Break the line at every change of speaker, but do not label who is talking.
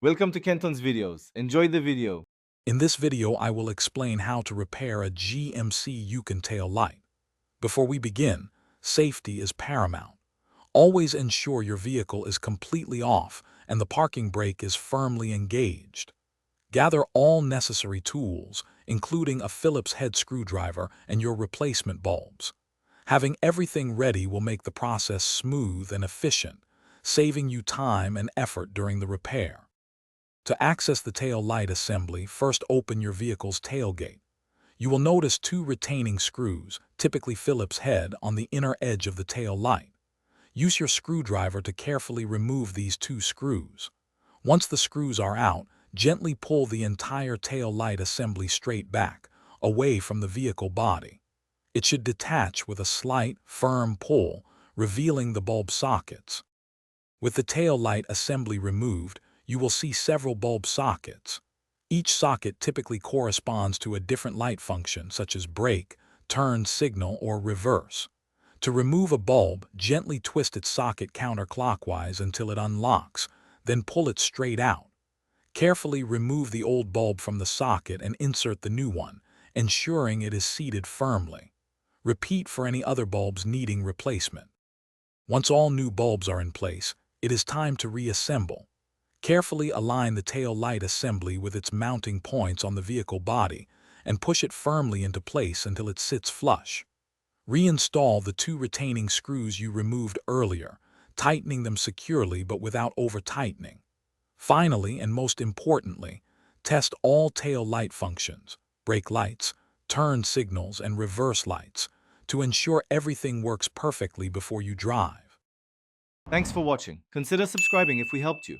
Welcome to Kenton's videos. Enjoy the video.
In this video, I will explain how to repair a GMC Yukon tail light. Before we begin, safety is paramount. Always ensure your vehicle is completely off and the parking brake is firmly engaged. Gather all necessary tools, including a Phillips head screwdriver and your replacement bulbs. Having everything ready will make the process smooth and efficient, saving you time and effort during the repair. To access the tail light assembly, first open your vehicle's tailgate. You will notice two retaining screws, typically Phillips head, on the inner edge of the tail light. Use your screwdriver to carefully remove these two screws. Once the screws are out, gently pull the entire tail light assembly straight back, away from the vehicle body. It should detach with a slight, firm pull, revealing the bulb sockets. With the tail light assembly removed, you will see several bulb sockets. Each socket typically corresponds to a different light function, such as brake, turn signal, or reverse. To remove a bulb, gently twist its socket counterclockwise until it unlocks, then pull it straight out. Carefully remove the old bulb from the socket and insert the new one, ensuring it is seated firmly. Repeat for any other bulbs needing replacement. Once all new bulbs are in place, it is time to reassemble. Carefully align the tail light assembly with its mounting points on the vehicle body and push it firmly into place until it sits flush. Reinstall the two retaining screws you removed earlier, tightening them securely but without over-tightening. Finally, and most importantly, test all tail light functions, brake lights, turn signals, and reverse lights to ensure everything works perfectly before you drive.
Thanks for watching. Consider subscribing if we helped you.